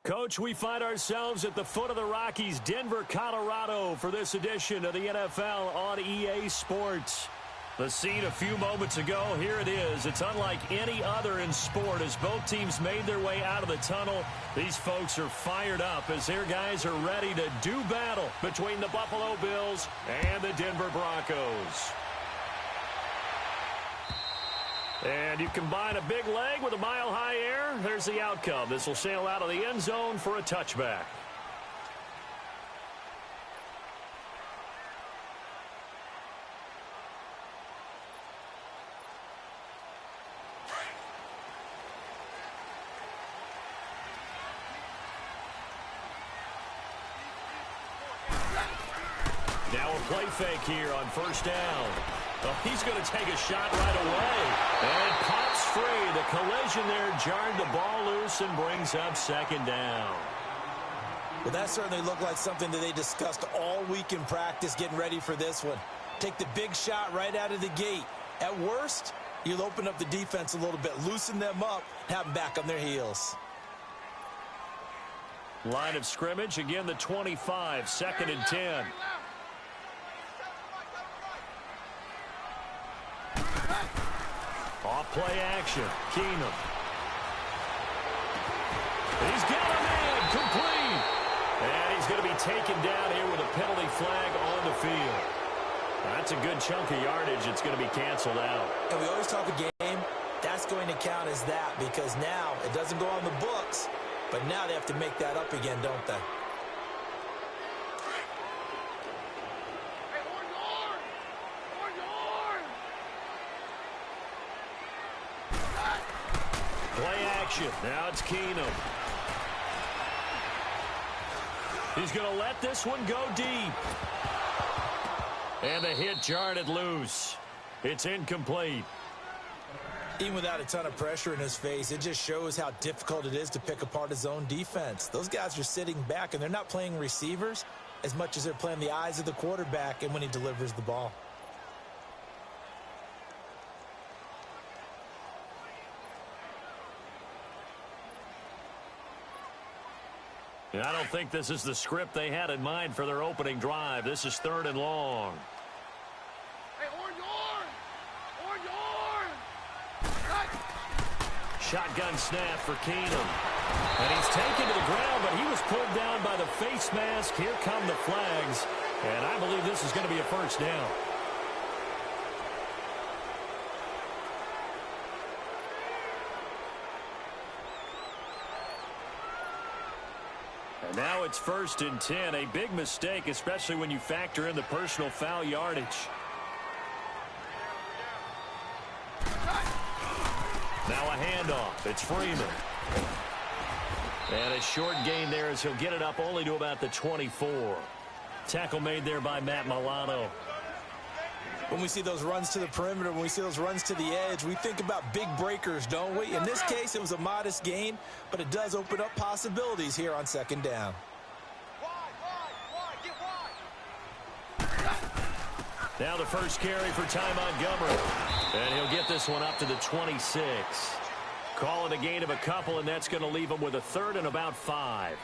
Coach, we find ourselves at the foot of the Rockies, Denver, Colorado, for this edition of the NFL on EA Sports. The scene a few moments ago, here it is. It's unlike any other in sport as both teams made their way out of the tunnel. These folks are fired up as their guys are ready to do battle between the Buffalo Bills and the Denver Broncos. And you combine a big leg with a mile-high air, there's the outcome. This will sail out of the end zone for a touchback. Now a play fake here on first down. Oh, he's going to take a shot right away. And pops free. The collision there jarred the ball loose and brings up second down. Well, that certainly looked like something that they discussed all week in practice getting ready for this one. Take the big shot right out of the gate. At worst, you'll open up the defense a little bit, loosen them up, have them back on their heels. Line of scrimmage, again the 25, 2nd and 10. Off play action. Keenum. He's got a man complete. And he's going to be taken down here with a penalty flag on the field. That's a good chunk of yardage. It's going to be canceled out. And we always talk a game. That's going to count as that because now it doesn't go on the books, but now they have to make that up again, don't they? Play action. Now it's Keenum. He's going to let this one go deep. And the hit jarred it loose. It's incomplete. Even without a ton of pressure in his face, it just shows how difficult it is to pick apart his own defense. Those guys are sitting back, and they're not playing receivers as much as they're playing the eyes of the quarterback and when he delivers the ball. I don't think this is the script they had in mind for their opening drive. This is 3rd and long. Hey, orange! Shotgun snap for Keenum. And he's taken to the ground, but he was pulled down by the face mask. Here come the flags. And I believe this is going to be a first down. And now it's 1st and 10. A big mistake, especially when you factor in the personal foul yardage. Now a handoff. It's Freeman. And a short gain there as he'll get it up only to about the 24. Tackle made there by Matt Milano. When we see those runs to the perimeter, when we see those runs to the edge, we think about big breakers, don't we? In this case, it was a modest gain, but it does open up possibilities here on 2nd down. Now the first carry for Ty Montgomery. And he'll get this one up to the 26. Call it a gain of a couple, and that's going to leave him with a 3rd and about 5.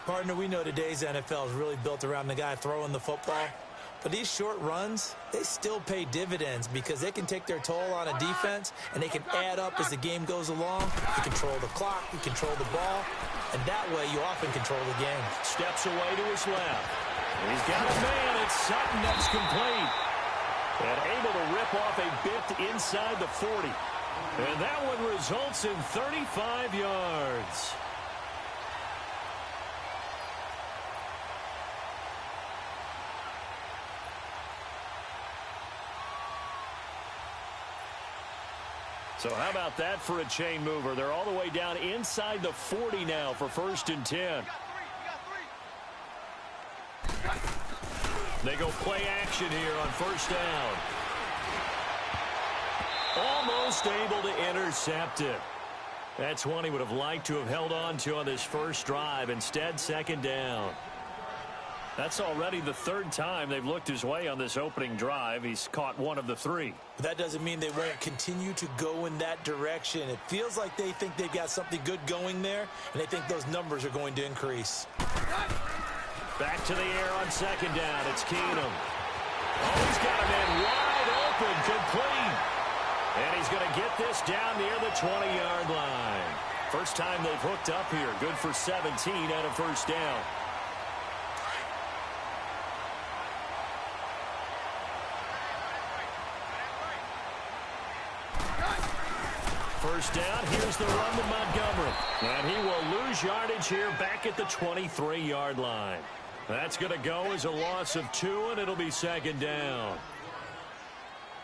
Partner, we know today's NFL is really built around the guy throwing the football. But these short runs, they still pay dividends because they can take their toll on a defense, and they can add up as the game goes along. You control the clock, you control the ball, and that way you often control the game. Steps away to his left. He's got a man. It's Sutton that's complete. And able to rip off a bit inside the 40. And that one results in 35 yards. So how about that for a chain mover? They're all the way down inside the 40 now for 1st and 10. They go play action here on 1st down. Almost able to intercept it. That's one he would have liked to have held on to on this first drive. Instead, 2nd down. That's already the third time they've looked his way on this opening drive. He's caught one of the three. But that doesn't mean they won't continue to go in that direction. It feels like they think they've got something good going there, and they think those numbers are going to increase. Back to the air on second down. It's Keenum. Oh, he's got him in wide open, complete. And he's going to get this down near the 20-yard line. First time they've hooked up here. Good for 17 and a first down. First down, here's the run to Montgomery. And he will lose yardage here back at the 23-yard line. That's going to go as a loss of 2, and it'll be second down.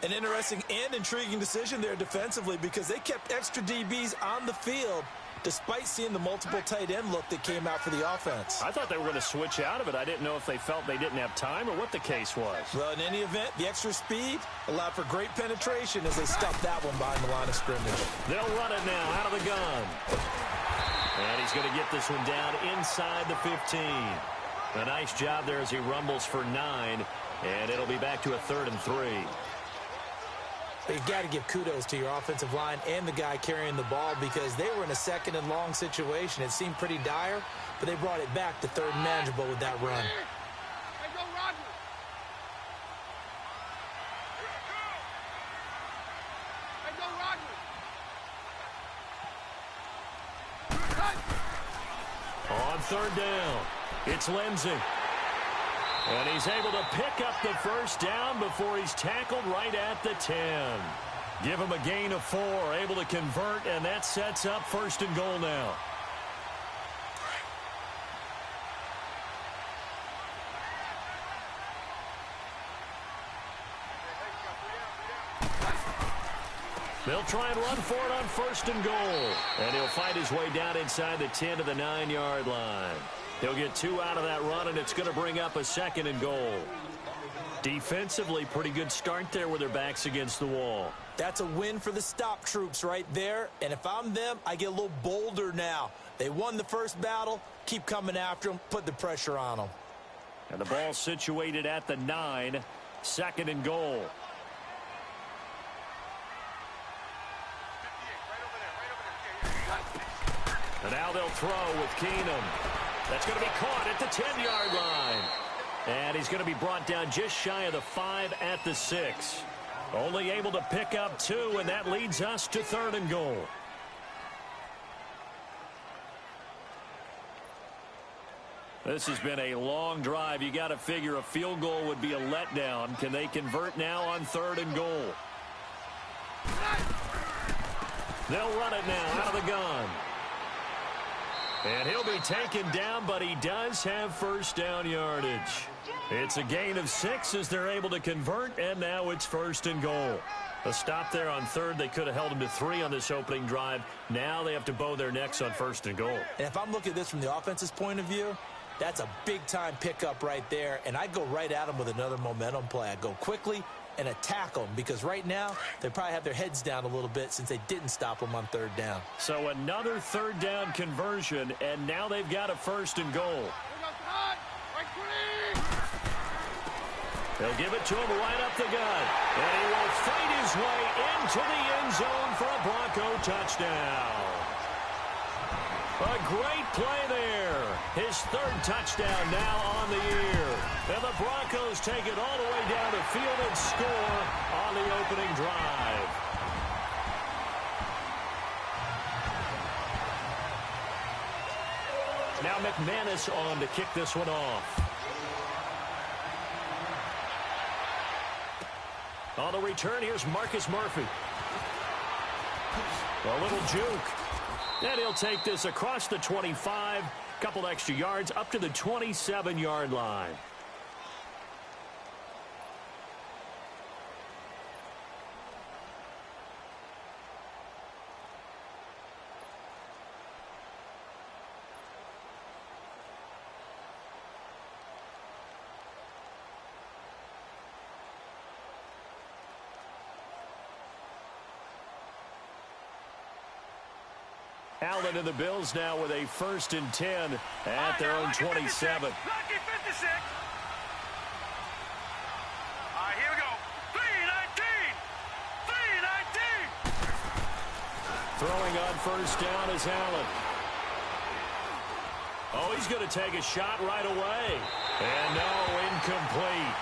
An interesting and intriguing decision there defensively because they kept extra DBs on the field despite seeing the multiple tight end look that came out for the offense. I thought they were going to switch out of it. I didn't know if they felt they didn't have time or what the case was. Well, in any event, the extra speed allowed for great penetration as they stuffed that one behind the line of scrimmage. They'll run it now out of the gun. And he's going to get this one down inside the 15. A nice job there as he rumbles for 9, and it'll be back to a 3rd and 3. You got to give kudos to your offensive line and the guy carrying the ball because they were in a second and long situation. It seemed pretty dire, but they brought it back to 3rd and manageable with that run. Hey, go Rodgers. Hey, go Rodgers. On 3rd down, it's Lindsey. And he's able to pick up the first down before he's tackled right at the 10. Give him a gain of 4, able to convert, and that sets up 1st and goal now. They'll try and run for it on 1st and goal. And he'll fight his way down inside the 10 to the 9-yard line. He'll get 2 out of that run, and it's going to bring up a 2nd and goal. Defensively, pretty good start there with their backs against the wall. That's a win for the stop troops right there. And if I'm them, I get a little bolder now. They won the first battle. Keep coming after them. Put the pressure on them. And the ball situated at the 9. 2nd and goal. And now they'll throw with Keenum. That's going to be caught at the 10-yard line. And he's going to be brought down just shy of the 5 at the 6. Only able to pick up 2, and that leads us to 3rd and goal. This has been a long drive. You got to figure a field goal would be a letdown. Can they convert now on 3rd and goal? They'll run it now out of the gun. And he'll be taken down, but he does have first down yardage. It's a gain of 6 as they're able to convert, and now it's 1st and goal. A stop there on 3rd. They could have held him to 3 on this opening drive. Now they have to bow their necks on 1st and goal. And if I'm looking at this from the offense's point of view, that's a big-time pickup right there, and I'd go right at him with another momentum play. I'd go quickly and attack them because right now they probably have their heads down a little bit since they didn't stop them on 3rd down. So another 3rd down conversion, and now they've got a 1st and goal. They'll give it to him right up the gut, and he will fight his way into the end zone for a Bronco touchdown. A great play there. His 3rd touchdown now on the year. And the Broncos take it all the way down the field and score on the opening drive. Now McManus on to kick this one off. On the return, here's Marcus Murphy. A little juke. And he'll take this across the 25, couple extra yards up to the 27-yard line. Allen and the Bills now with a 1st and 10 at their own 27. Throwing on first down is Allen. Oh, he's going to take a shot right away. And no, incomplete.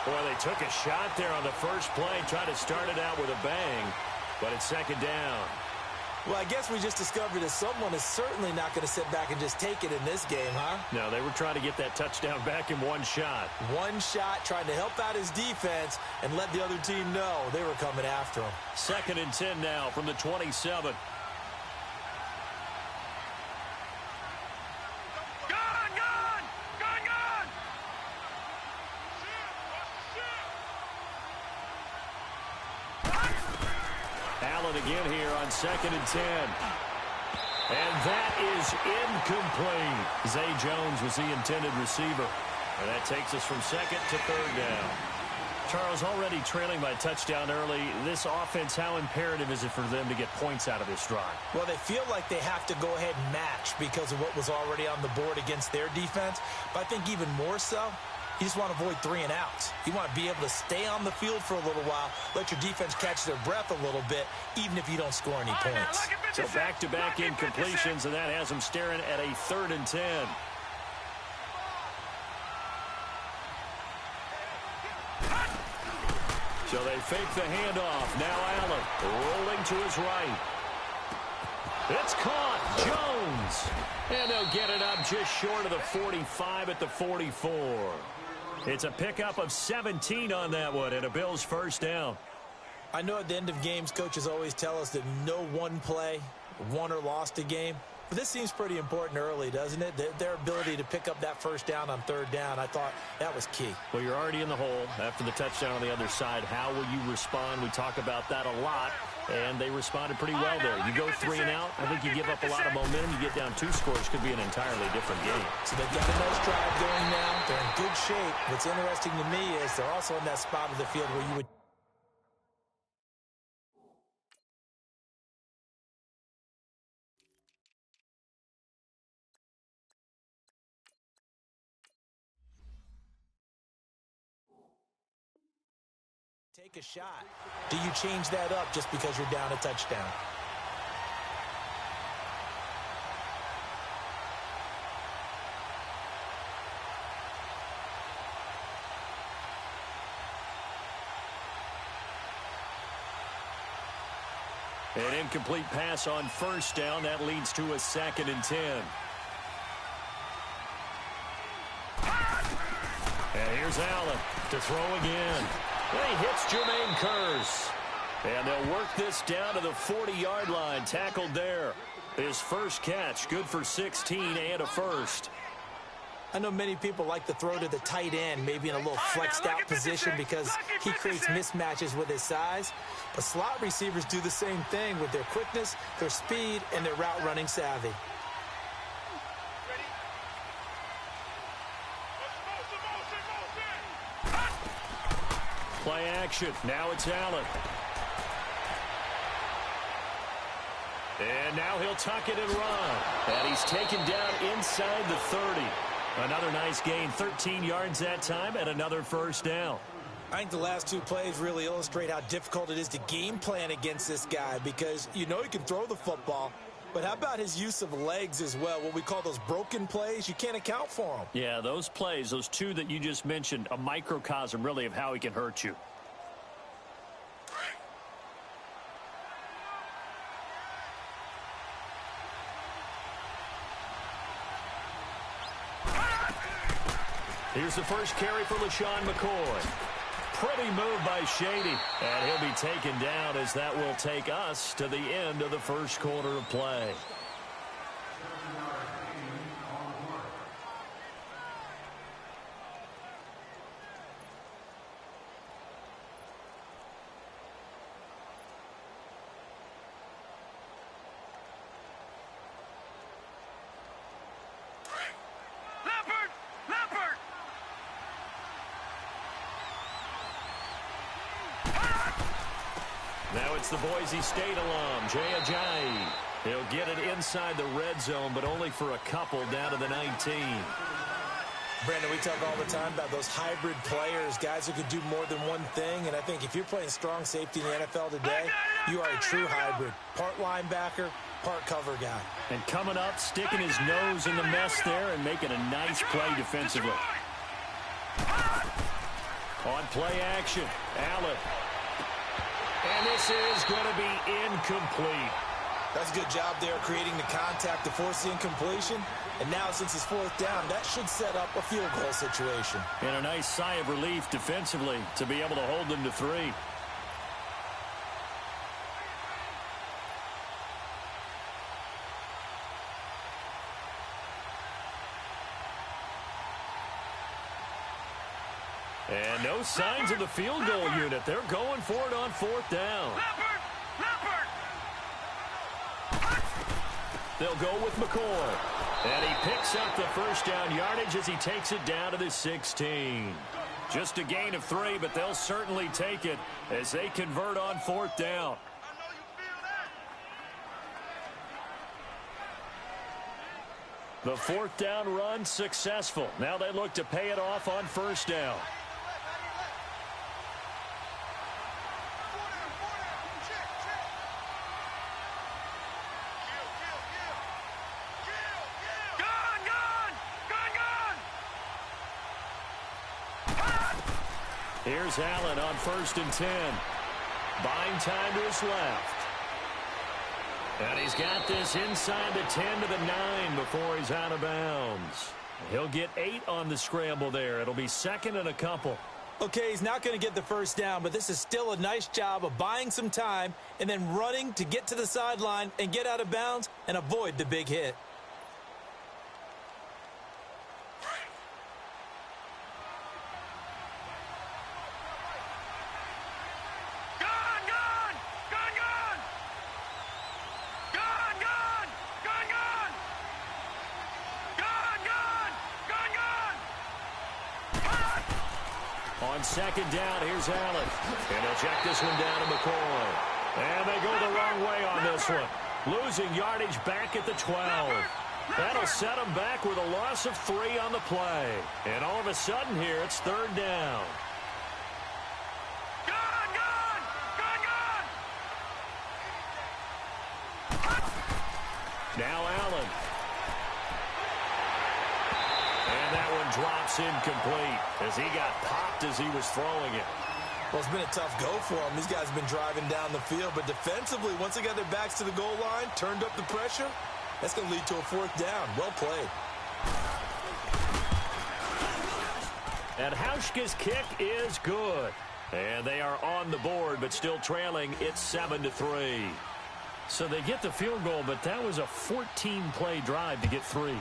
Boy, they took a shot there on the first play, trying to start it out with a bang, but it's second down. Well, I guess we just discovered that someone is certainly not going to sit back and just take it in this game, huh? No, they were trying to get that touchdown back in one shot. One shot, trying to help out his defense and let the other team know they were coming after him. 2nd and 10 now from the 27. Again here on 2nd and 10. And that is incomplete. Zay Jones was the intended receiver. And that takes us from 2nd to 3rd down. Charles, already trailing by touchdown early. This offense, how imperative is it for them to get points out of this drive? Well, they feel like they have to go ahead and match because of what was already on the board against their defense. But I think even more so, you just want to avoid 3 and outs. You want to be able to stay on the field for a little while, let your defense catch their breath a little bit, even if you don't score any points. So back-to-back incompletions, and that has them staring at a 3rd and 10. So they fake the handoff. Now Allen rolling to his right. It's caught. Jones. And they'll get it up just short of the 45 at the 44. It's a pickup of 17 on that one, and a Bills first down. I know at the end of games, coaches always tell us that no one play won or lost a game. But this seems pretty important early, doesn't it? Their ability to pick up that first down on 3rd down, I thought that was key. Well, you're already in the hole after the touchdown on the other side. How will you respond? We talk about that a lot, and they responded pretty well there. You go 3 and out, I think you give up a lot of momentum. You get down 2 scores, could be an entirely different game. So they've got a nice drive going now. They're in good shape. What's interesting to me is they're also in that spot of the field where you would take a shot. Do you change that up just because you're down a touchdown? An incomplete pass on first down. That leads to a 2nd and 10. And here's Allen to throw again. And he hits Jermaine Kearse. And they'll work this down to the 40-yard line. Tackled there. His first catch, good for 16 and a first. I know many people like to throw to the tight end, maybe in a little flexed out position because he creates mismatches with his size. But slot receivers do the same thing with their quickness, their speed, and their route running savvy. Play action. Now it's Allen. And now he'll tuck it and run. And he's taken down inside the 30. Another nice gain, 13 yards that time, and another first down. I think the last 2 plays really illustrate how difficult it is to game plan against this guy because you know he can throw the football, but how about his use of legs as well? What we call those broken plays, you can't account for them. Yeah, those plays, those 2 that you just mentioned, a microcosm really of how he can hurt you. Here's the first carry for LaShawn McCoy. Pretty move by Shady. And he'll be taken down as that will take us to the end of the first quarter of play. Now it's the Boise State alum, Jay Ajayi. He'll get it inside the red zone, but only for a couple down to the 19. Brandon, we talk all the time about those hybrid players, guys who could do more than one thing. And I think if you're playing strong safety in the NFL today, you are a true hybrid. Part linebacker, part cover guy. And coming up, sticking his nose in the mess there and making a nice play defensively. On play action, Allen. And this is going to be incomplete. That's a good job there creating the contact to force the incompletion. And now, since it's fourth down, that should set up a field goal situation. And a nice sigh of relief defensively to be able to hold them to 3. And no signs of the field goal unit. They're going for it on fourth down. They'll go with McCoy. And he picks up the first down yardage as he takes it down to the 16. Just a gain of 3, but they'll certainly take it as they convert on fourth down. The fourth down run successful. Now they look to pay it off on first down. Here's Allen on 1st and 10. Buying time to his left. And he's got this inside the 10 to the 9 before he's out of bounds. He'll get 8 on the scramble there. It'll be 2nd and a couple. Okay, he's not going to get the first down, but this is still a nice job of buying some time and then running to get to the sideline and get out of bounds and avoid the big hit. On 2nd down, here's Allen. And he'll check this one down to McCoy. And they go the wrong way on this one. Losing yardage back at the 12. That'll set them back with a loss of 3 on the play. And all of a sudden here, it's 3rd down. Now Allen. And that one drops incomplete as he got popped as he was throwing it. Well, it's been a tough go for them. These guys have been driving down the field, but defensively, once they got their backs to the goal line, turned up the pressure, that's going to lead to a 4th down. Well played. And Hauschka's kick is good. And they are on the board, but still trailing. It's 7-3. So they get the field goal, but that was a 14-play drive to get 3.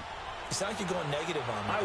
You sound like you're going negative on me.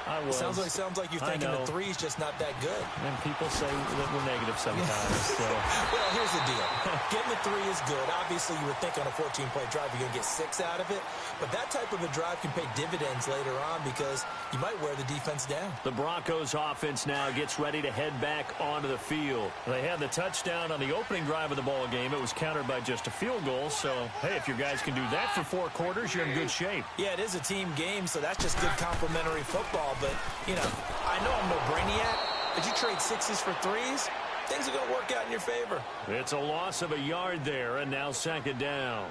I was. Sounds like you're thinking the 3's just not that good. And people say that we're negative sometimes. So. Well, here's the deal. Getting the 3 is good. Obviously, you would think on a 14-play drive you're going to get 6 out of it. But that type of a drive can pay dividends later on because you might wear the defense down. The Broncos offense now gets ready to head back onto the field. They had the touchdown on the opening drive of the ball game. It was countered by just a field goal. So, hey, if your guys can do that for 4 quarters, you're in good shape. Yeah, it is a team game, so that's just good complimentary football. But, you know, I know I'm no brainiac, but you trade 6s for 3s, things are going to work out in your favor. It's a loss of a yard there, and now 2nd down.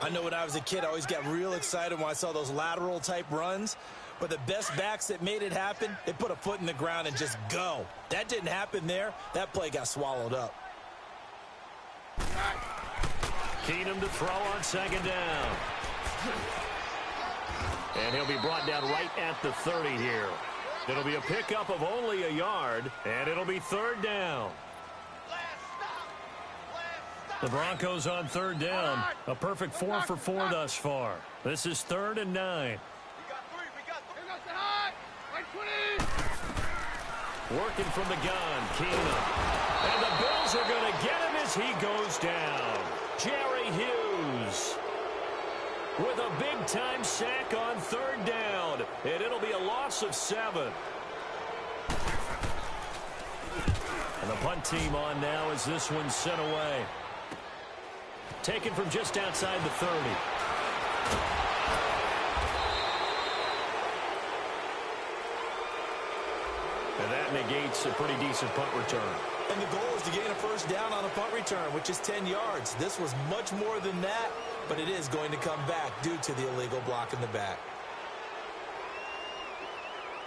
I know when I was a kid, I always got real excited when I saw those lateral-type runs. But the best backs that made it happen, they put a foot in the ground and just go. That didn't happen there. That play got swallowed up. Keenum to throw on 2nd down. And he'll be brought down right at the 30 here. It'll be a pickup of only a yard, and it'll be 3rd down. The Broncos on 3rd down. A perfect 4 for 4 thus far. This is 3rd and 9. Working from the gun, Keenum. And the Bills are going to get him as he goes down. Jerry Hughes with a big-time sack on 3rd down. And it'll be a loss of 7. And the punt team on now as this one's sent away. Taken from just outside the 30. And that negates a pretty decent punt return. And the goal is to gain a first down on a punt return, which is 10 yards. This was much more than that, but it is going to come back due to the illegal block in the back.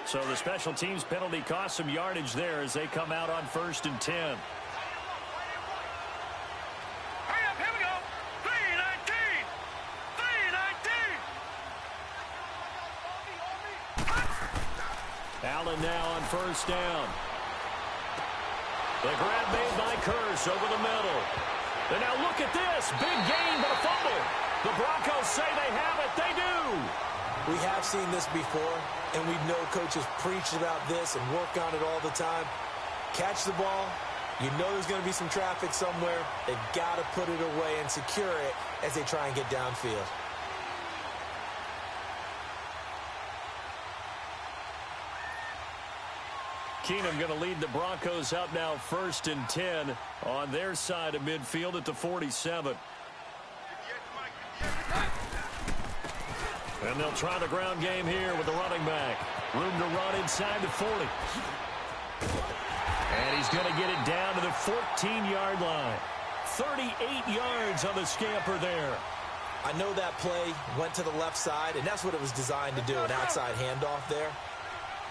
So the special teams penalty cost some yardage there as they come out on 1st and 10. Hurry up, here we go. 3-19. 3-19. Allen now on 1st down. The grab made by Curse over the middle. And now look at this. Big gain, but a fumble. The Broncos say they have it. They do. We have seen this before, and we know coaches preach about this and work on it all the time. Catch the ball. You know there's going to be some traffic somewhere. They've got to put it away and secure it as they try and get downfield. Keenum going to lead the Broncos out now 1st and 10 on their side of midfield at the 47. And they'll try the ground game here with the running back. Room to run inside the 40. And he's going to get it down to the 14-yard line. 38 yards on the scamper there. I know that play went to the left side, and that's what it was designed to do, an outside handoff there.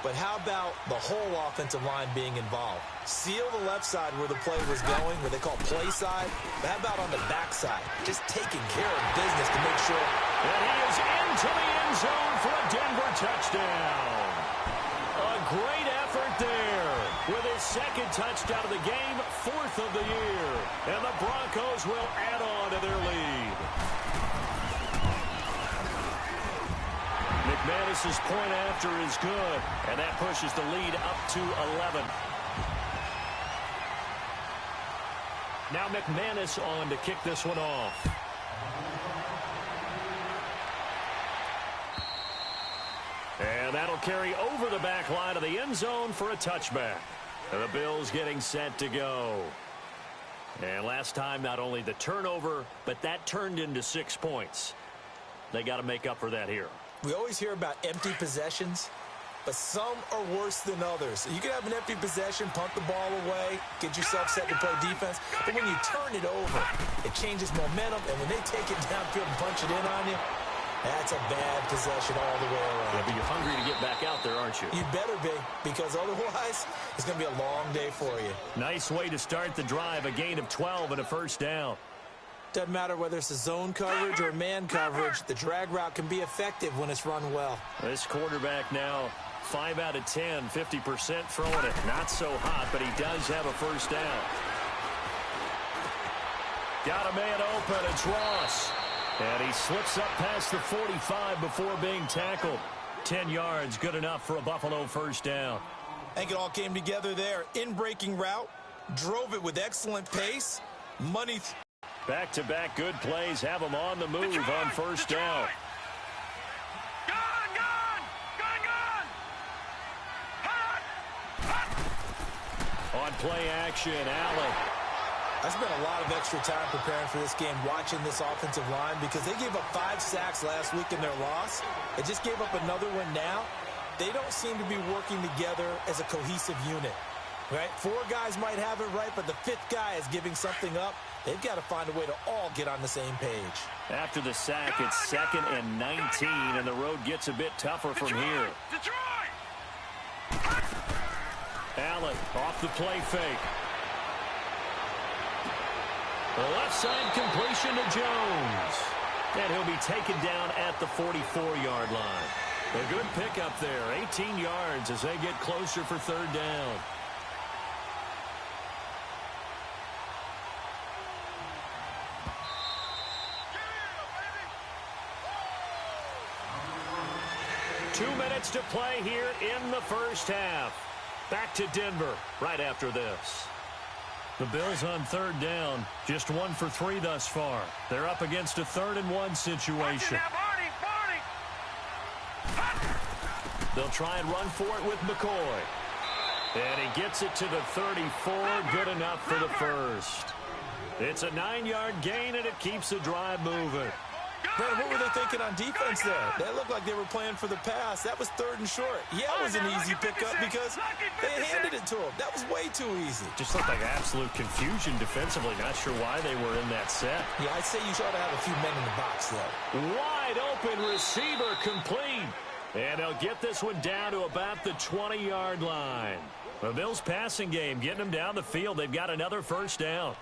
But how about the whole offensive line being involved? Seal the left side where the play was going, where they call play side. But how about on the back side? Just taking care of business to make sure. And he is into the end zone for a Denver touchdown. A great effort there with his 2nd touchdown of the game, 4th of the year. And the Broncos will add on to their lead. McManus's point after is good, and that pushes the lead up to 11. Now McManus on to kick this one off. And that'll carry over the back line of the end zone for a touchback. And the Bills getting set to go. And last time, not only the turnover, but that turned into 6 points. They got to make up for that here. We always hear about empty possessions, but some are worse than others. You can have an empty possession, punt the ball away, get yourself set to play defense, but when you turn it over, it changes momentum, and when they take it downfield and punch it in on you, that's a bad possession all the way around. Yeah, but you're hungry to get back out there, aren't you? You better be, because otherwise, it's going to be a long day for you. Nice way to start the drive, a gain of 12 and a 1st down. Doesn't matter whether it's a zone coverage or man coverage, the drag route can be effective when it's run well. This quarterback now 5 out of 10, 50% throwing it. Not so hot, but he does have a 1st down. Got a man open, it's Ross. And he slips up past the 45 before being tackled. 10 yards, good enough for a Buffalo 1st down. I think it all came together there. In-breaking route, drove it with excellent pace, money. Back-to-back good plays have him on the move on 1st down. On play action, Allen. I spent a lot of extra time preparing for this game, watching this offensive line, because they gave up 5 sacks last week in their loss. They just gave up another one now. They don't seem to be working together as a cohesive unit. Right? 4 guys might have it right, but the 5th guy is giving something up. They've got to find a way to all get on the same page. After the sack, it's 2nd and 19, and the road gets a bit tougher from here. Allen off the play fake. The left side completion to Jones. And he'll be taken down at the 44-yard line. A good pickup there, 18 yards as they get closer for 3rd down. Two minutes to play here in the 1st half. Back to Denver right after this. The Bills on 3rd down, just 1 for 3 thus far. They're up against a 3rd and 1 situation. They'll try and run for it with McCoy. And he gets it to the 34, good enough for the 1st. It's a 9-yard gain, and it keeps the drive moving. Brandon, what were they thinking on defense there? That looked like they were playing for the pass. That was 3rd and short. Yeah, it was an easy pickup because they handed it to him. That was way too easy. Just looked like absolute confusion defensively. Not sure why they were in that set. Yeah, I'd say you try to have a few men in the box, though. Wide open receiver complete. And they'll get this one down to about the 20-yard line. The Bills' passing game getting them down the field. They've got another first down.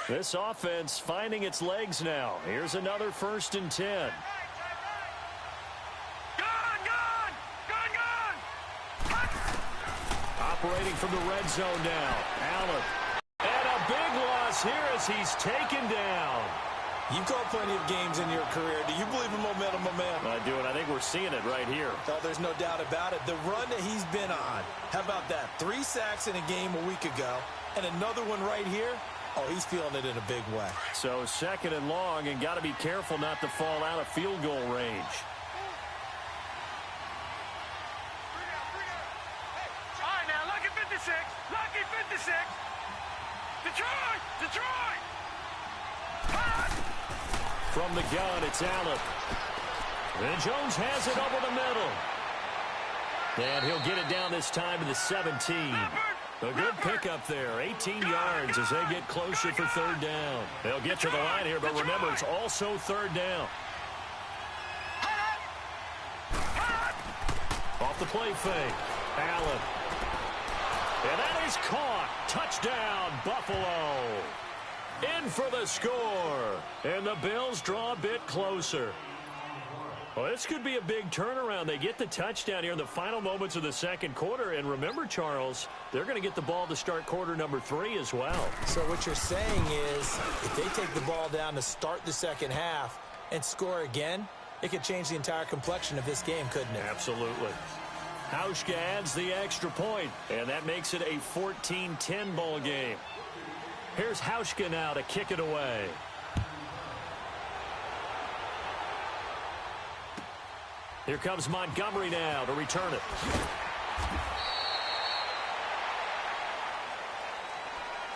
This offense finding its legs now. Here's another 1st and 10. Operating from the red zone now. Allen. And a big loss here as he's taken down. You've called plenty of games in your career. Do you believe in momentum, my man? I do, and I think we're seeing it right here. Oh, there's no doubt about it. The run that he's been on. How about that? 3 sacks in a game a week ago, and another one right here. Oh, he's feeling it in a big way. So 2nd and long, and got to be careful not to fall out of field goal range. All right, now, lucky 56. Lucky 56. Detroit! Detroit! From the gun, it's Allen. And Jones has it over the middle. And he'll get it down this time to the 17. A good pickup there, 18 yards as they get closer for 3rd down. They'll get to the line here, but remember, it's also 3rd down. Off the play fake, Allen. And that is caught. Touchdown, Buffalo. In for the score. And the Bills draw a bit closer. Well, this could be a big turnaround. They get the touchdown here in the final moments of the 2nd quarter. And remember, Charles, they're going to get the ball to start quarter number 3 as well. So what you're saying is if they take the ball down to start the 2nd half and score again, it could change the entire complexion of this game, couldn't it? Absolutely. Hauschka adds the extra point, and that makes it a 14-10 ball game. Here's Hauschka now to kick it away. Here comes Montgomery now to return it.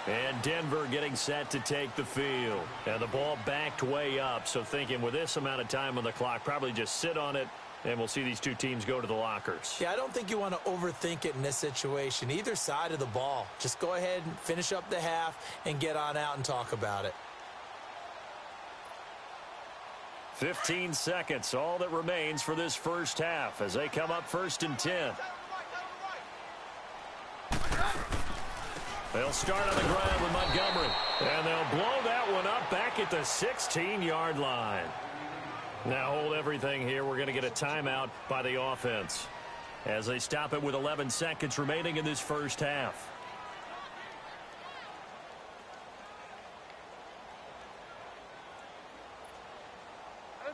And Denver getting set to take the field. And the ball backed way up, so thinking with this amount of time on the clock, probably just sit on it, and we'll see these two teams go to the lockers. Yeah, I don't think you want to overthink it in this situation. Either side of the ball. Just go ahead and finish up the half and get on out and talk about it. 15 seconds, all that remains for this first half as they come up 1st and 10. They'll start on the ground with Montgomery. And they'll blow that one up back at the 16-yard line. Now hold everything here. We're going to get a timeout by the offense as they stop it with 11 seconds remaining in this first half.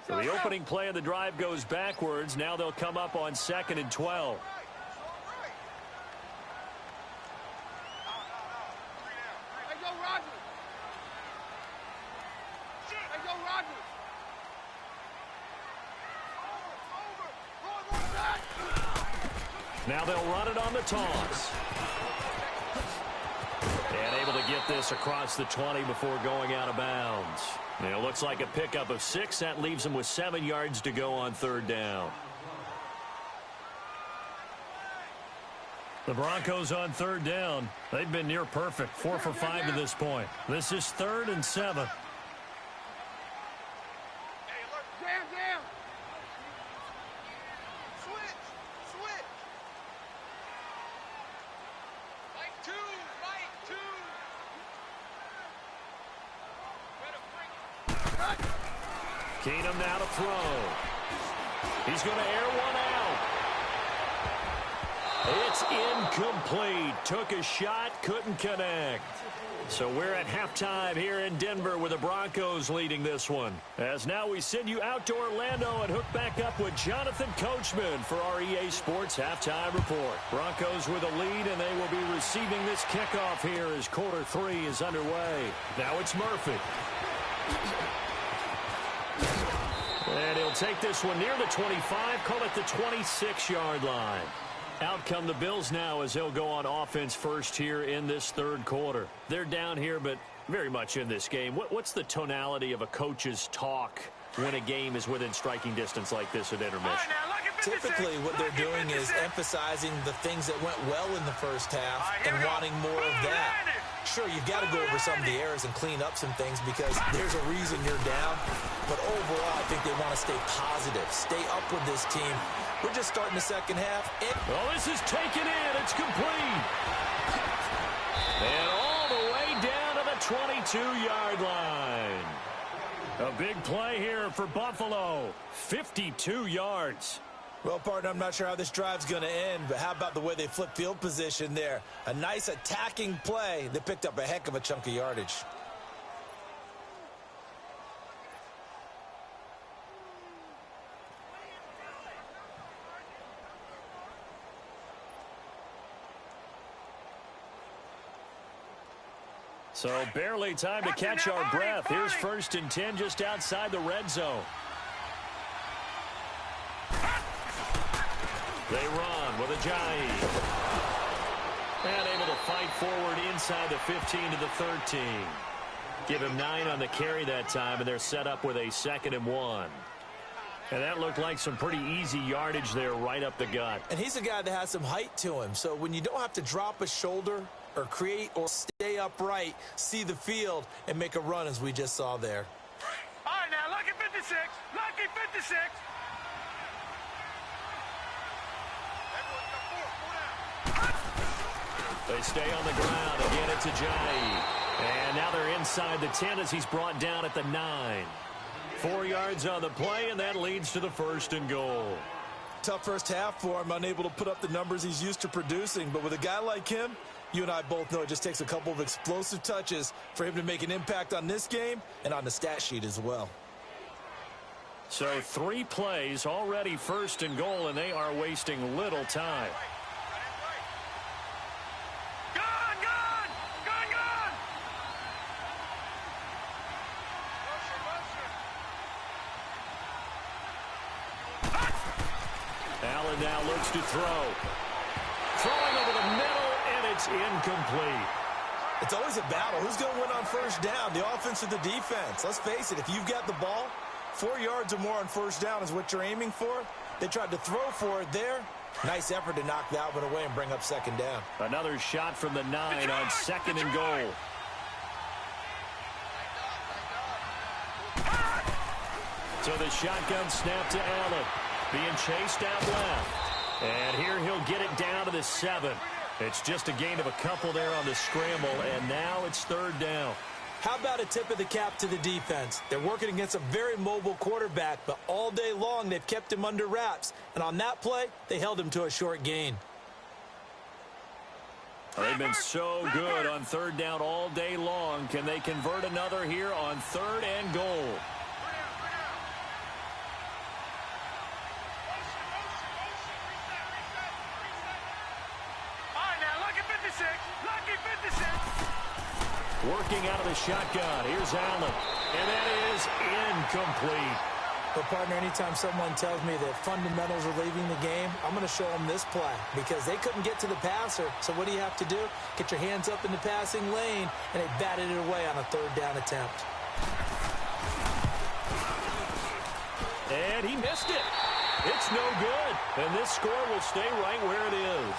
So the opening play of the drive goes backwards. Now they'll come up on 2nd and 12. Now they'll run it on the toss. And able to get this across the 20 before going out of bounds. And it looks like a pickup of 6. That leaves them with 7 yards to go on 3rd down. The Broncos on 3rd down. They've been near perfect. 4 for 5 to this point. This is 3rd and 7. Keenum now to throw. He's going to air one out. It's incomplete. Took a shot, couldn't connect. So we're at halftime here in Denver with the Broncos leading this one. As now we send you out to Orlando and hook back up with Jonathan Coachman for our EA Sports Halftime Report. Broncos with a lead, and they will be receiving this kickoff here as quarter 3 is underway. Now it's Murphy. And he'll They'll take this one near the 25, call it the 26-yard line. Out come the Bills now as they'll go on offense first here in this third quarter. They're down here, but very much in this game. What's the tonality of a coach's talk when a game is within striking distance like this at intermission? Typically, what they're doing is emphasizing the things that went well in the first half and wanting more of that. Sure, you've got to go over some of the errors and clean up some things because there's a reason you're down. But overall, I think they want to stay positive, stay up with this team. We're just starting the second half. Well, this is taken in. It's complete. And all the way down to the 22-yard line. A big play here for Buffalo. 52 yards. Well, partner, I'm not sure how this drive's going to end, but how about the way they flip field position there? A nice attacking play that picked up a heck of a chunk of yardage. So barely time to catch our breath. Here's 1st and 10 just outside the red zone. They run with Ajayi. And able to fight forward inside the 15 to the 13. Give him 9 on the carry that time, and they're set up with a 2nd and 1. And that looked like some pretty easy yardage there right up the gut. And he's a guy that has some height to him. So when you don't have to drop a shoulder or create or stay upright, see the field, and make a run as we just saw there. All right, now, lucky 56. Lucky 56. They stay on the ground. Again, it's Ajayi. And now they're inside the 10 as he's brought down at the 9. 4 yards on the play, and that leads to the 1st and goal. Tough first half for him, unable to put up the numbers he's used to producing. But with a guy like him, you and I both know it just takes a couple of explosive touches for him to make an impact on this game and on the stat sheet as well. So 3 plays, already 1st and goal, and they are wasting little time. Allen now looks to throw. Throwing over the middle, and it's incomplete. It's always a battle. Who's going to win on 1st down, the offense or the defense? Let's face it, if you've got the ball, 4 yards or more on 1st down is what you're aiming for. They tried to throw for it there. Nice effort to knock that one away and bring up 2nd down. Another shot from the 9 on 2nd and goal. So the shotgun snap to Allen. Being chased out left. And here he'll get it down to the 7. It's just a gain of a couple there on the scramble, and now it's 3rd down. How about a tip of the cap to the defense? They're working against a very mobile quarterback, but all day long they've kept him under wraps. And on that play, they held him to a short gain. They've been so good on 3rd down all day long. Can they convert another here on 3rd and goal? Lucky 56. Working out of the shotgun. Here's Allen. And that is incomplete. But, partner, anytime someone tells me that fundamentals are leaving the game, I'm going to show them this play because they couldn't get to the passer. So what do you have to do? Get your hands up in the passing lane, and they batted it away on a 3rd down attempt. And he missed it. It's no good. And this score will stay right where it is.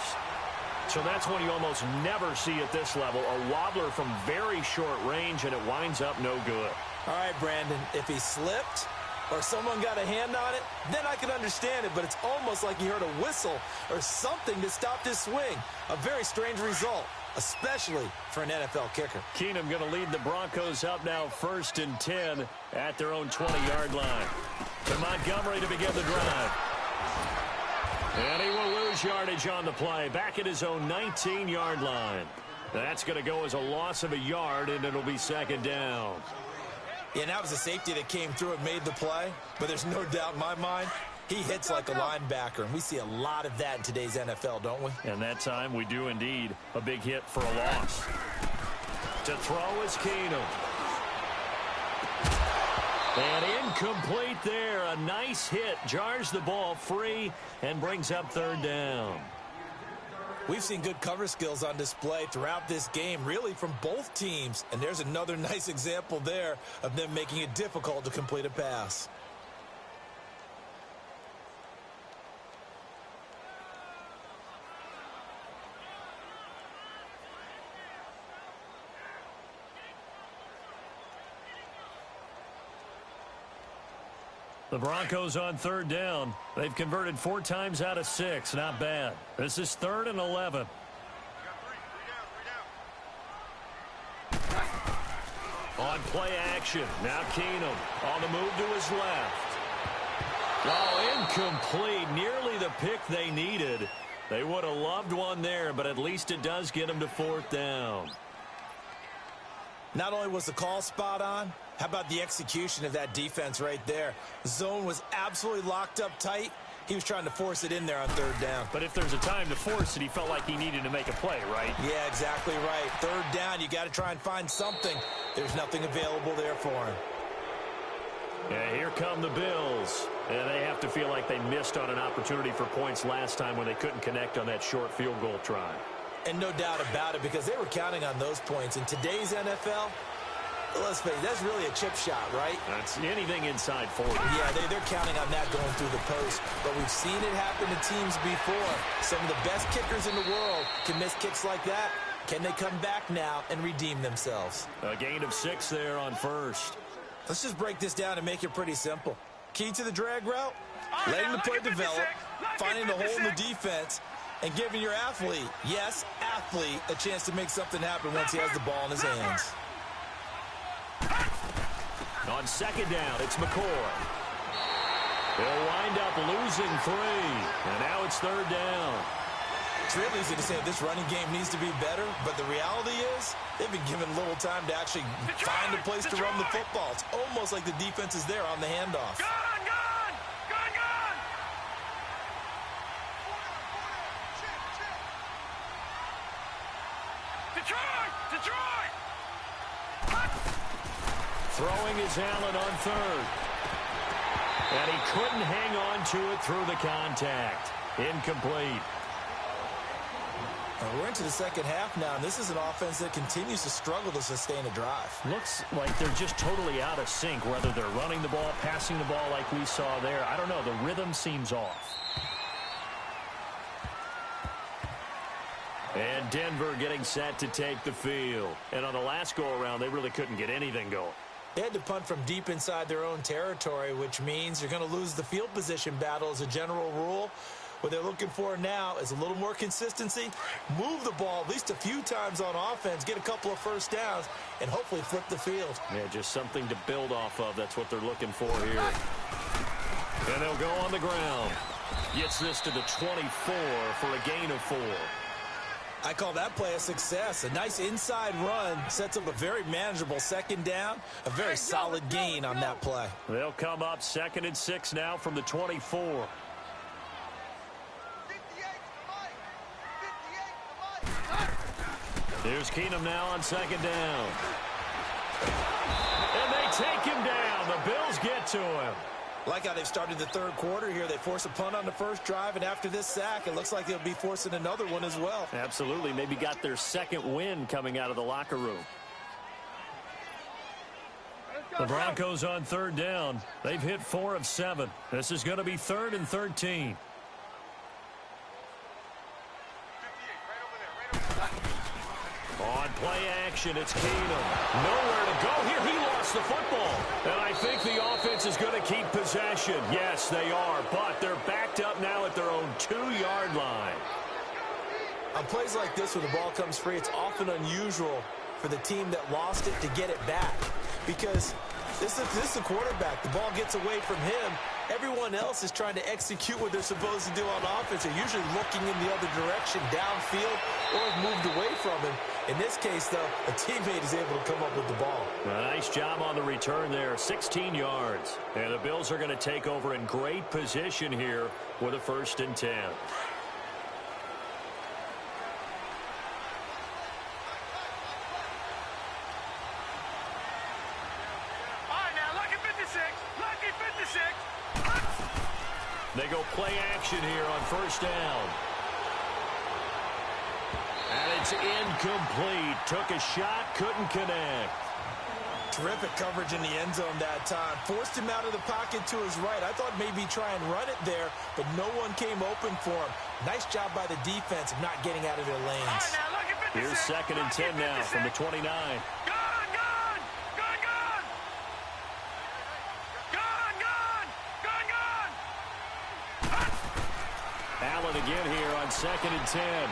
So that's one you almost never see at this level. A wobbler from very short range, and it winds up no good. All right, Brandon, if he slipped or someone got a hand on it, then I can understand it, but it's almost like he heard a whistle or something that stopped his swing. A very strange result, especially for an NFL kicker. Keenum going to lead the Broncos up now 1st and 10 at their own 20-yard line. To Montgomery to begin the drive. And he will lose yardage on the play, back at his own 19-yard line. That's going to go as a loss of a yard, and it'll be 2nd down. Yeah, and that was a safety that came through and made the play, but there's no doubt in my mind, he hits like a linebacker, and we see a lot of that in today's NFL, don't we? And that time we do indeed. A big hit for a loss. To throw is Keenum. And incomplete there. A nice hit. Jars the ball free and brings up third down. We've seen good cover skills on display throughout this game, really from both teams. And there's another nice example there of them making it difficult to complete a pass. The Broncos on third down. They've converted 4 times out of 6. Not bad. This is 3rd and 11. On play action. Now Keenum on the move to his left. Oh, incomplete. Nearly the pick they needed. They would have loved one there, but at least it does get them to 4th down. Not only was the call spot on, how about the execution of that defense right there? The zone was absolutely locked up tight. He was trying to force it in there on 3rd down. But if there's a time to force it, he felt like he needed to make a play, right? Yeah, exactly right. 3rd down, you got to try and find something. There's nothing available there for him. Yeah, here come the Bills. And they have to feel like they missed on an opportunity for points last time when they couldn't connect on that short field goal try. And no doubt about it, because they were counting on those points. In today's NFL, let's face it, that's really a chip shot, right? That's anything inside 40. Yeah, they're counting on that going through the post. But we've seen it happen to teams before. Some of the best kickers in the world can miss kicks like that. Can they come back now and redeem themselves? A gain of 6 there on 1st. Let's just break this down and make it pretty simple. Key to the drag route, letting the play develop, finding the hole in the defense, and giving your athlete, yes, athlete, a chance to make something happen once he has the ball in his hands. On 2nd down, it's McCoy. They'll wind up losing 3. And now it's 3rd down. It's real easy to say this running game needs to be better, but the reality is they've been given little time to actually find a place to run the football. It's almost like the defense is there on the handoff. Detroit! Throwing is Allen on 3rd. And he couldn't hang on to it through the contact. Incomplete. We're into the second half now, and this is an offense that continues to struggle to sustain a drive. Looks like they're just totally out of sync, whether they're running the ball, passing the ball like we saw there. I don't know. The rhythm seems off. And Denver getting set to take the field. And on the last go-around, they really couldn't get anything going. They had to punt from deep inside their own territory, which means you're going to lose the field position battle as a general rule. What they're looking for now is a little more consistency, move the ball at least a few times on offense, get a couple of first downs, and hopefully flip the field. Yeah, just something to build off of. That's what they're looking for here. And they'll go on the ground. Gets this to the 24 for a gain of 4. I call that play a success. A nice inside run sets up a very manageable 2nd down, a very solid gain on that play. They'll come up 2nd and 6 now from the 24. Here's Keenum now on 2nd down. And they take him down. The Bills get to him. Like how they've started the 3rd quarter here. They force a punt on the first drive, and after this sack, it looks like they'll be forcing another one as well. Absolutely. Maybe got their 2nd win coming out of the locker room. The Broncos on 3rd down. They've hit 4 of 7. This is going to be 3rd and 13. On play action, it's Keenum. Nowhere to go here. He lost the football. And I think the offense is going to keep possession. Yes, they are. But they're backed up now at their own 2-yard line. On plays like this where the ball comes free, it's often unusual for the team that lost it to get it back. Because this is the quarterback. The ball gets away from him. Everyone else is trying to execute what they're supposed to do on offense. They're usually looking in the other direction, downfield, or have moved away from him. In this case, though, a teammate is able to come up with the ball. Nice job on the return there, 16 yards. And the Bills are going to take over in great position here with a 1st and 10. All right, now, look at 56. They go play action here on first down. And it's incomplete. Took a shot, couldn't connect. Terrific coverage in the end zone that time. Forced him out of the pocket to his right. I thought maybe try and run it there, but no one came open for him. Nice job by the defense of not getting out of their lanes. Here's 2nd and 10 now from the 29. Allen again here on 2nd and 10.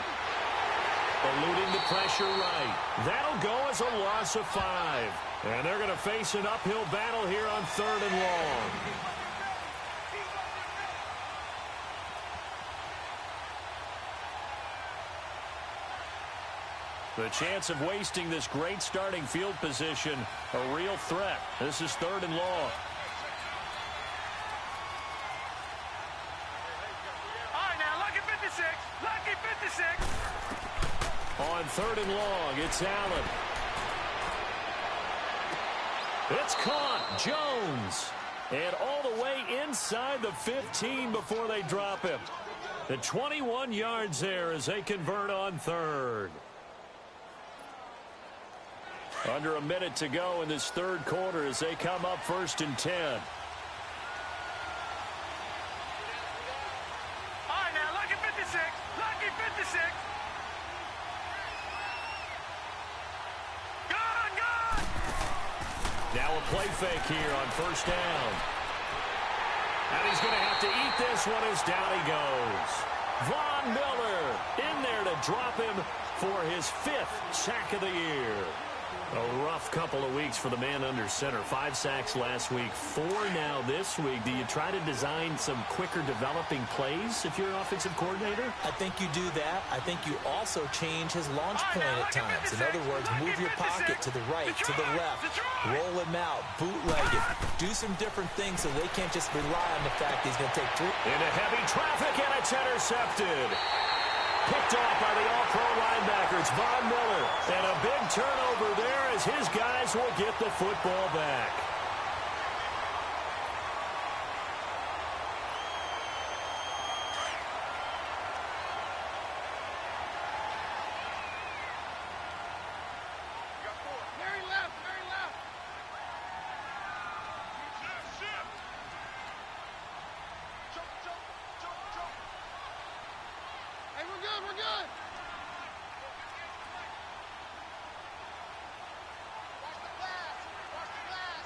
Eluding the pressure right. That'll go as a loss of 5. And they're going to face an uphill battle here on 3rd and long. The chance of wasting this great starting field position, a real threat. This is 3rd and long. All right, now, lucky 56. Lucky 56. On 3rd and long, it's Allen. It's caught. Jones. And all the way inside the 15 before they drop him. The 21 yards there as they convert on 3rd. Under a minute to go in this 3rd quarter as they come up 1st and 10. All right, now, lucky 56. Lucky 56. Now a play fake here on 1st down. And he's going to have to eat this one as down he goes. Von Miller in there to drop him for his 5th sack of the year. A rough couple of weeks for the man under center. 5 sacks last week, 4 now this week. Do you try to design some quicker developing plays if you're an offensive coordinator? I think you do that. I think you also change his launch point at times. In other words, move your pocket to the right, to the left, roll him out, bootleg it, do some different things so they can't just rely on the fact he's going to take 3. Into heavy traffic, and it's intercepted. Picked off by the all-pro linebacker. It's Von Miller. And a big turnover there as his guys will get the football back. Very left, very left. Hey, we're good, we're good. Watch the glass, watch the glass.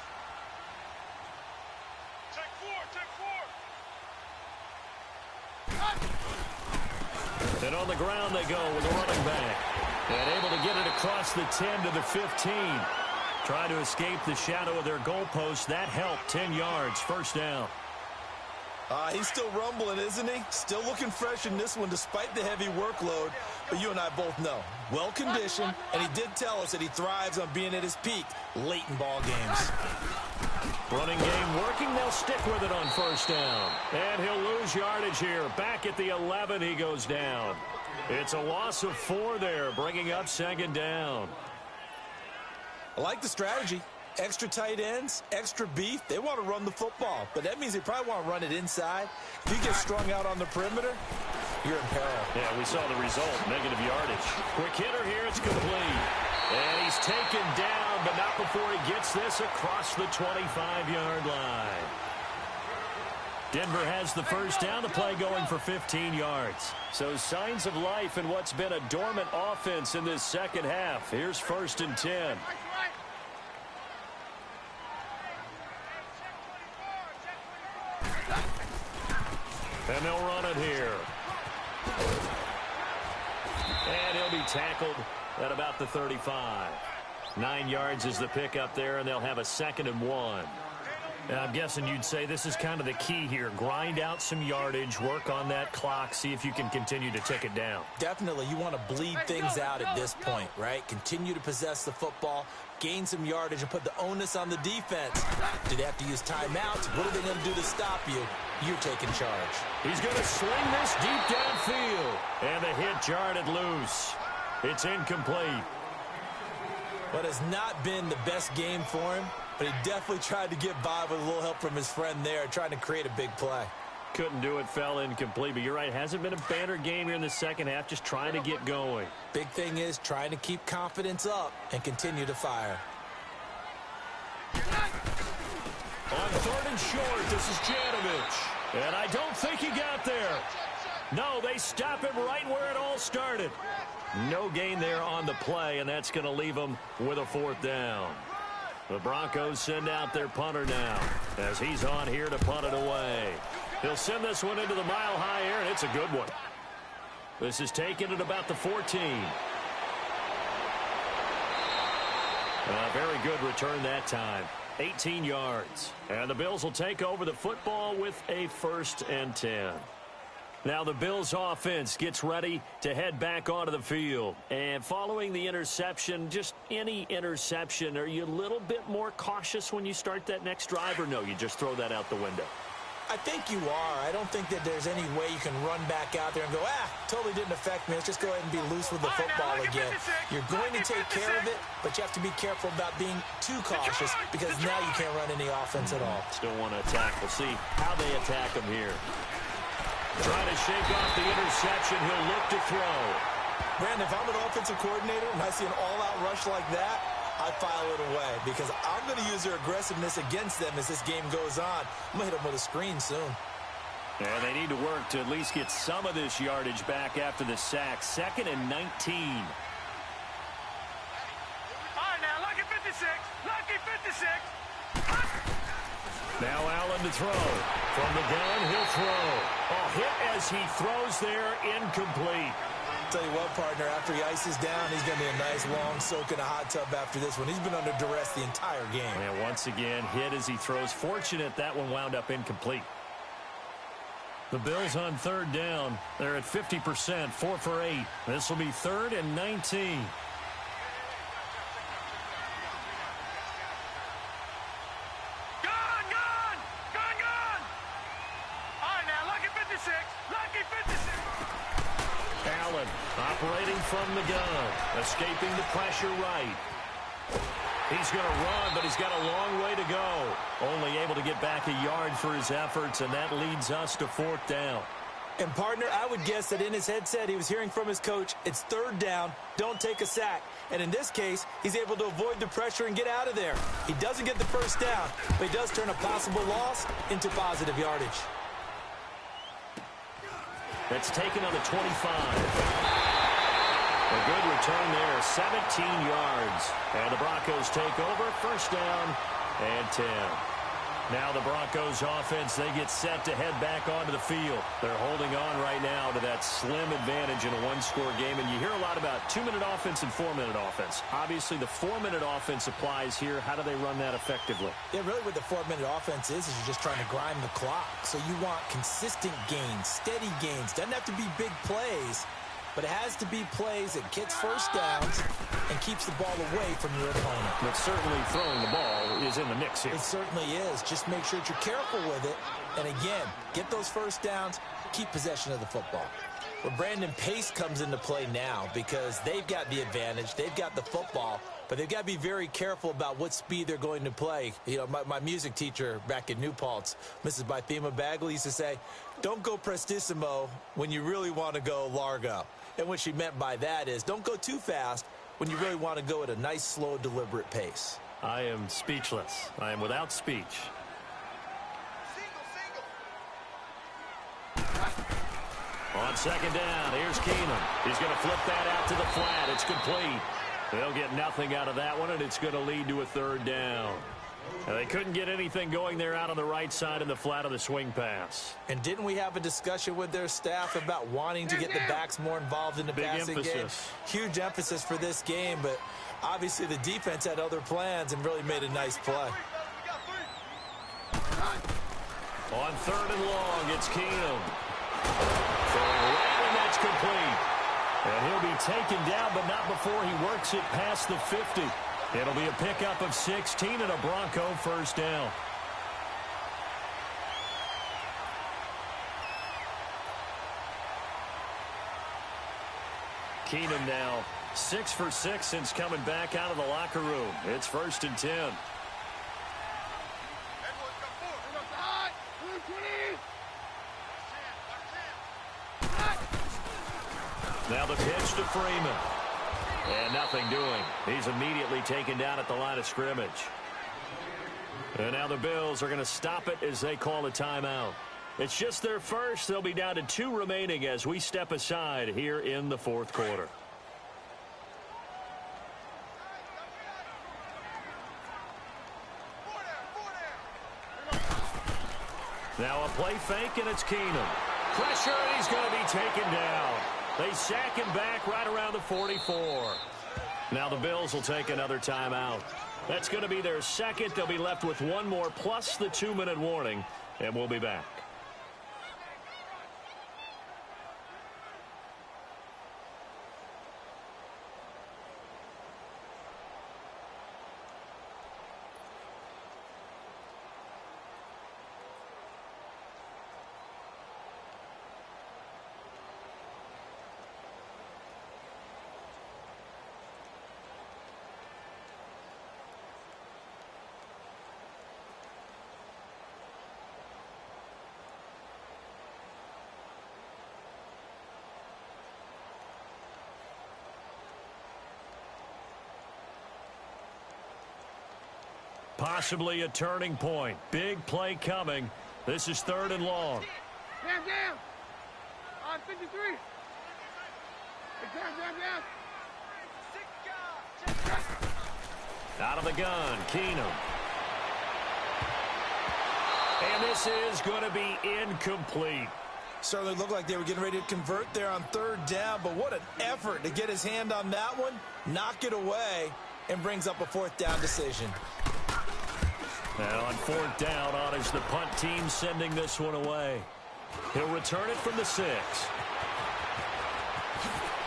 Take 4, take 4. And on the ground they go with a running back. And able to get it across the 10 to the 15. Trying to escape the shadow of their goalpost. That helped. 10 yards. 1st down. He's still rumbling, isn't he? Still looking fresh in this one despite the heavy workload. But you and I both know, well-conditioned, and he did tell us that he thrives on being at his peak late in ball games. Running game working. They'll stick with it on 1st down. And he'll lose yardage here. Back at the 11, he goes down. It's a loss of 4 there, bringing up 2nd down. I like the strategy. Extra tight ends, extra beef. They want to run the football, but that means they probably want to run it inside. If you get strung out on the perimeter, you're in peril. Yeah, we saw the result, negative yardage. Quick hitter here, it's complete. And he's taken down, but not before he gets this across the 25-yard line. Denver has the 1st down, the play going for 15 yards. So signs of life in what's been a dormant offense in this 2nd half. Here's 1st and 10. And they'll run it here. And he'll be tackled at about the 35. 9 yards is the pickup there, and they'll have a 2nd and 1. And I'm guessing you'd say this is kind of the key here. Grind out some yardage, work on that clock, see if you can continue to tick it down. Definitely. You want to bleed things out at this point, right? Continue to possess the football, gain some yardage, and put the onus on the defense. Do they have to use timeouts? What are they going to do to stop you? You're taking charge. He's going to sling this deep downfield. And the hit jarred loose. It's incomplete. What has not been the best game for him, but he definitely tried to get by with a little help from his friend there, trying to create a big play. couldn't do it, fell incomplete. But you're right, hasn't been a banner game here in the second half, just trying to get going. Big thing is trying to keep confidence up and continue to fire. On 3rd and short, this is Janovich. And I don't think he got there. No, they stop him right where it all started. No gain there on the play, and that's going to leave them with a 4th down. The Broncos send out their punter now as he's on here to punt it away. He'll send this one into the mile-high air, and it's a good one. This is taken at about the 14. A very good return that time. 18 yards. And the Bills will take over the football with a 1st and 10. Now the Bills offense gets ready to head back onto the field. And following the interception, just any interception, are you a little bit more cautious when you start that next drive, or no, you just throw that out the window? I think you are. I don't think that there's any way you can run back out there and go, totally didn't affect me. Let's just go ahead and be loose with the football again. You're going to take care of it, but you have to be careful about being too cautious because now you can't run any offense at all. Still want to attack. We'll see how they attack him here. Trying to shake off the interception. He'll look to throw. Brandon, if I'm an offensive coordinator and I see an all-out rush like that, I file it away because I'm going to use their aggressiveness against them as this game goes on. I'm going to hit them with a screen soon. And they need to work to at least get some of this yardage back after the sack. 2nd and 19. All right, now, lucky 56. Lucky 56. Now Allen to throw. From the gun, he'll throw. Hit as he throws there, incomplete. Tell you what, partner, after he ices down, he's going to be a nice long soak in a hot tub after this one. He's been under duress the entire game. And once again, hit as he throws. Fortunate that one wound up incomplete. The Bills on 3rd down. They're at 50%, 4 for 8. This will be 3rd and 19. Operating from the gun, escaping the pressure right. He's going to run, but he's got a long way to go. Only able to get back a yard for his efforts, and that leads us to 4th down. And, partner, I would guess that in his headset he was hearing from his coach, it's 3rd down, don't take a sack. And in this case, he's able to avoid the pressure and get out of there. He doesn't get the 1st down, but he does turn a possible loss into positive yardage. That's taken on the 25. A good return there, 17 yards. And the Broncos take over, 1st down and 10. Now the Broncos offense, they get set to head back onto the field. They're holding on right now to that slim advantage in a 1-score game. And you hear a lot about 2-minute offense and 4-minute offense. Obviously, the 4-minute offense applies here. How do they run that effectively? Yeah, really what the 4-minute offense is you're just trying to grind the clock. So you want consistent gains, steady gains. Doesn't have to be big plays, but it has to be plays that gets 1st downs and keeps the ball away from your opponent. But certainly throwing the ball is in the mix here. It certainly is. Just make sure that you're careful with it. And again, get those 1st downs, keep possession of the football. Well, Brandon, pace comes into play now because they've got the advantage. They've got the football, but they've got to be very careful about what speed they're going to play. You know, my music teacher back in New Paltz, Mrs. Bythema Bagley, used to say, don't go prestissimo when you really want to go largo. And what she meant by that is don't go too fast when you really want to go at a nice, slow, deliberate pace. I am speechless. I am without speech. On 2nd down, here's Keenum. He's going to flip that out to the flat. It's complete. They'll get nothing out of that one, and it's going to lead to a 3rd down. And they couldn't get anything going there out on the right side in the flat of the swing pass. And didn't we have a discussion with their staff about wanting to get the backs more involved in the passing game? Huge emphasis for this game, but obviously the defense had other plans and really made a nice play. On 3rd and long, it's Keenum. Throwing right, and that's complete. And he'll be taken down, but not before he works it past the 50. It'll be a pickup of 16 and a Bronco 1st down. Keenum now 6 for 6 since coming back out of the locker room. It's 1st and 10. Now the pitch to Freeman. And nothing doing. He's immediately taken down at the line of scrimmage. And now the Bills are going to stop it as they call a timeout. It's just their first. They'll be down to 2 remaining as we step aside here in the fourth quarter. Now a play fake, and it's Keenum. Pressure, and he's going to be taken down. They sack him back right around the 44. Now the Bills will take another timeout. That's going to be their second. They'll be left with one more plus the 2-minute warning, and we'll be back. Possibly a turning point. Big play coming. This is 3rd and long. Down. On 53. Down. Out of the gun, Keenum. And this is going to be incomplete. Certainly looked like they were getting ready to convert there on 3rd down, but what an effort to get his hand on that one, knock it away, and brings up a 4th down decision. Now on 4th down, on is the punt team sending this one away. He'll return it from the 6.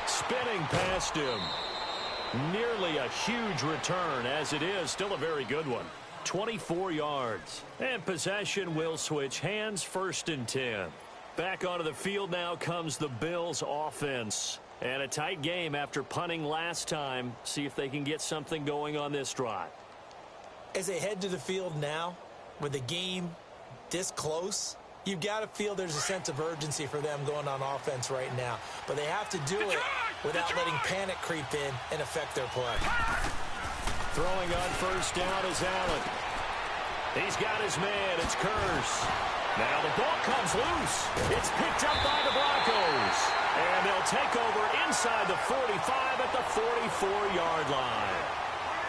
Spinning past him. Nearly a huge return, as it is still a very good one. 24 yards. And possession will switch hands, 1st and 10. Back onto the field now comes the Bills offense. And a tight game after punting last time. See if they can get something going on this drive. As they head to the field now, with the game this close, you've got to feel there's a sense of urgency for them going on offense right now. But they have to do it without letting panic creep in and affect their play. Throwing on 1st down is Allen. He's got his man. It's Curse. Now the ball comes loose. It's picked up by the Broncos. And they'll take over inside the 45 at the 44-yard line.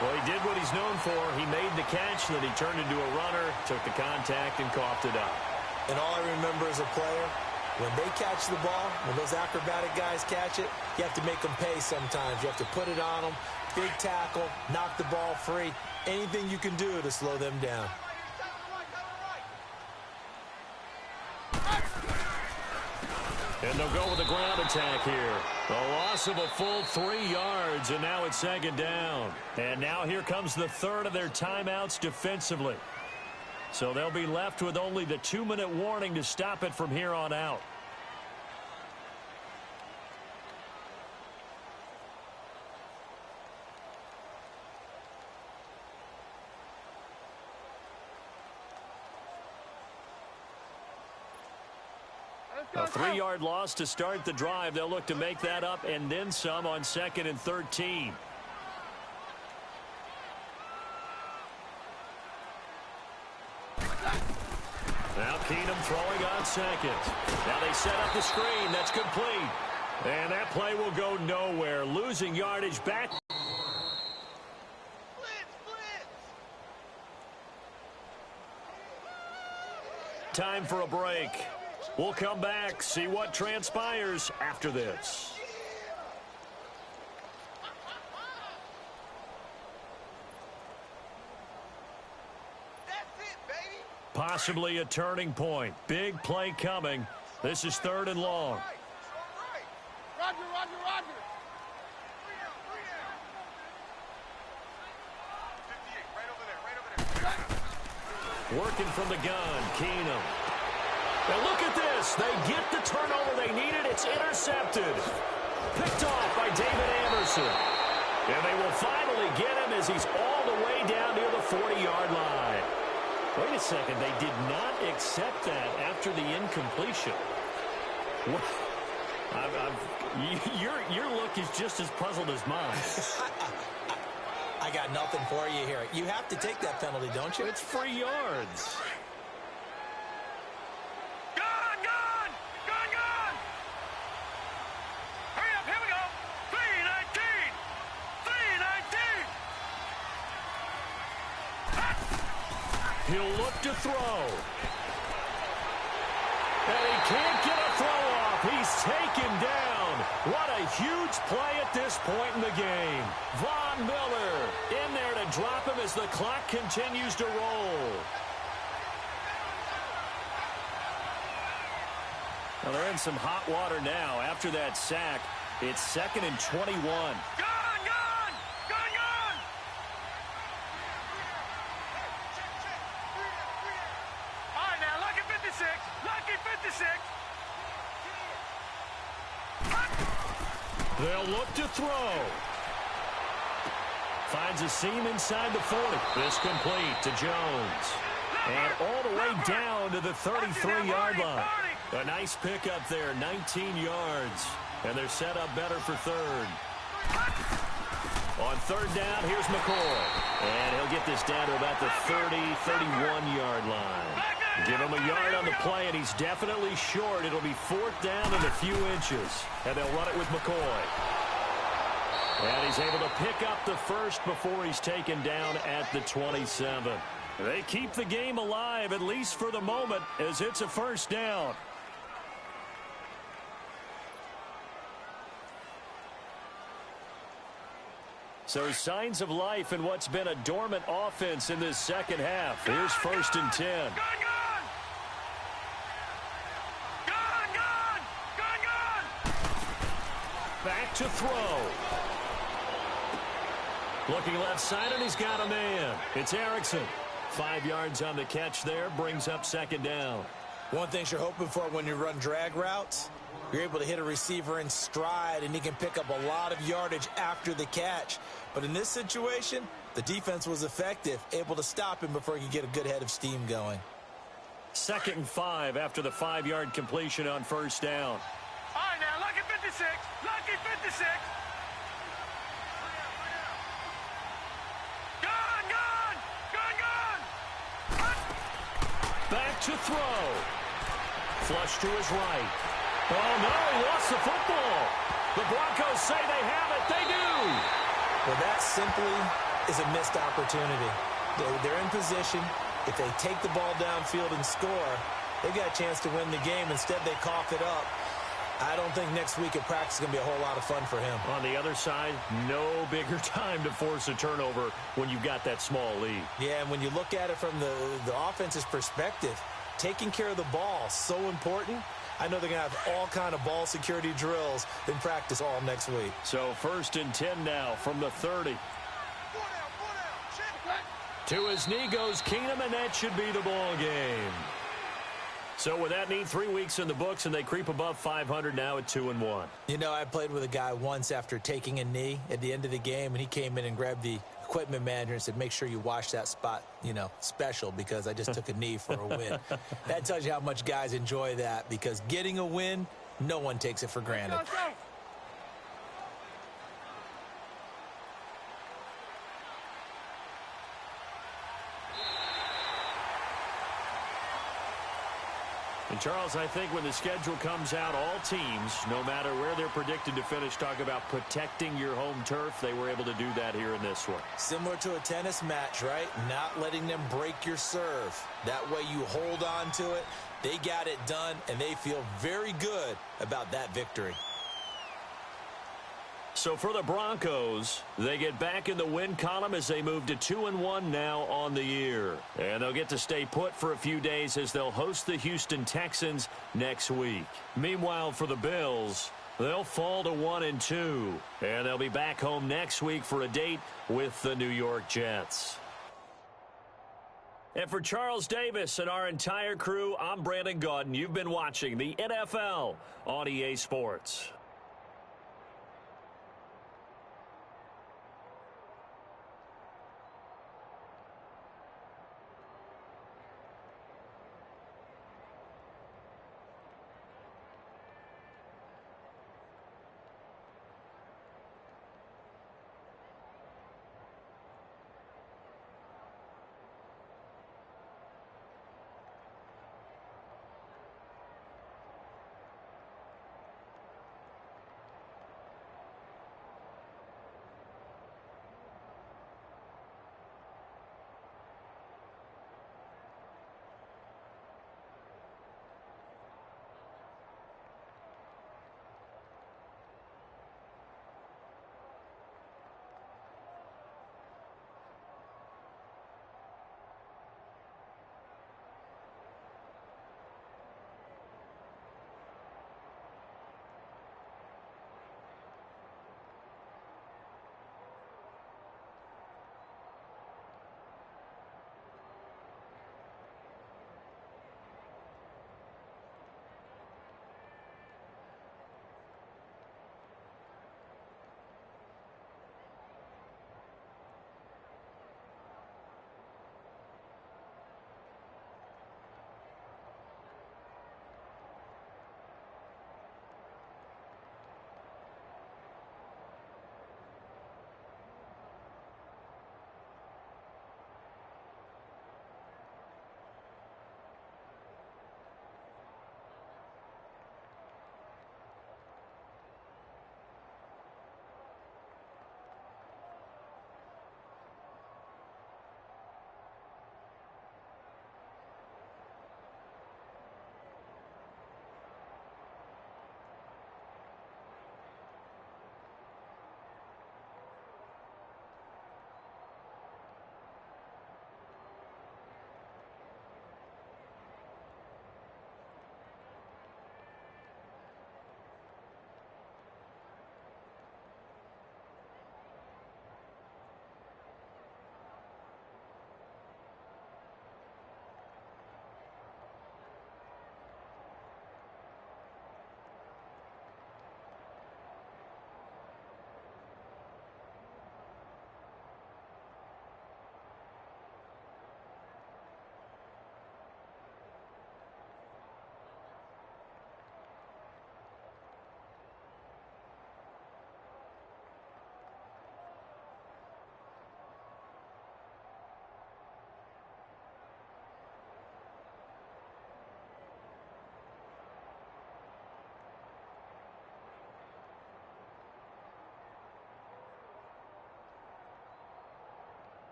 Well, he did what he's known for. He made the catch, then he turned into a runner, took the contact, and coughed it up. And all I remember as a player, when they catch the ball, when those acrobatic guys catch it, you have to make them pay sometimes. You have to put it on them, big tackle, knock the ball free, anything you can do to slow them down. And they'll go with a ground attack here. A loss of a full 3 yards, and now it's 2nd down. And now here comes the 3rd of their timeouts defensively. So they'll be left with only the 2-minute warning to stop it from here on out. A 3-yard loss to start the drive. They'll look to make that up and then some on 2nd and 13. Now Keenum throwing on 2nd. Now they set up the screen. That's complete. And that play will go nowhere. Losing yardage back. Time for a break. We'll come back, see what transpires after this. That's it, baby. Possibly a turning point. Big play coming. This is 3rd and long. Roger. Right over there. Working from the gun, Keenum. Now look at this. They get the turnover they needed. It's intercepted. Picked off by David Anderson. And they will finally get him as he's all the way down near the 40-yard line. Wait a second. They did not accept that after the incompletion. Your look is just as puzzled as mine. I got nothing for you here. You have to take that penalty, don't you? It's 3 yards. Gone! Hurry up, here we go. 3:19. 3:19. He'll look to throw. And he can't get a throw off. He's taken down. What a huge play at this point in the game. Von Miller in there to drop him as the clock continues to roll. Well, they're in some hot water now. After that sack, it's 2nd and 21. Gone! All right, now, lucky 56. Lucky 56. They'll look to throw. Finds a seam inside the 40. This complete to Jones. And all the way down to the 33-yard line. A nice pickup there, 19 yards. And they're set up better for third. On third down, here's McCoy. And he'll get this down to about the 30, 31-yard line. Give him a yard on the play, and he's definitely short. It'll be 4th down and a few inches. And they'll run it with McCoy. And he's able to pick up the first before he's taken down at the 27. They keep the game alive, at least for the moment, as it's a first down. So signs of life in what's been a dormant offense in this second half. Here's 1st and 10. Back to throw. Looking left side, and he's got a man. It's Erickson. 5 yards on the catch there, brings up 2nd down. One thing you're hoping for when you run drag routes, you're able to hit a receiver in stride, and he can pick up a lot of yardage after the catch. But in this situation, the defense was effective, able to stop him before he could get a good head of steam going. 2nd and 5 after the 5-yard completion on 1st down. All right, now, lucky 56. Lucky 56. Gone! Back to throw. Flush to his right. Oh, no, he lost the football. The Broncos say they have it. They do. Well, that simply is a missed opportunity. They're in position. If they take the ball downfield and score, they've got a chance to win the game. Instead, they cough it up. I don't think next week at practice is going to be a whole lot of fun for him. On the other side, no bigger time to force a turnover when you've got that small lead. Yeah, and when you look at it from the offense's perspective, taking care of the ball is so important. I know they're going to have all kind of ball security drills in practice all next week. So 1st and 10 now from the 30. To his knee goes Keenum, and that should be the ball game. So with that neat 3 weeks in the books, and they creep above 500 now at 2-1. You know, I played with a guy once after taking a knee at the end of the game, and he came in and grabbed the equipment manager and said, make sure you wash that spot, you know, special, because I just took a knee for a win. That tells you how much guys enjoy that, because getting a win, no one takes it for granted. Go. And, Charles, I think when the schedule comes out, all teams, no matter where they're predicted to finish, talk about protecting your home turf. They were able to do that here in this one. Similar to a tennis match, right? Not letting them break your serve. That way you hold on to it. They got it done, and they feel very good about that victory. So for the Broncos, they get back in the win column as they move to 2-1 now on the year. And they'll get to stay put for a few days as they'll host the Houston Texans next week. Meanwhile, for the Bills, they'll fall to 1-2. And they'll be back home next week for a date with the New York Jets. And for Charles Davis and our entire crew, I'm Brandon Gaudin. You've been watching the NFL on EA Sports.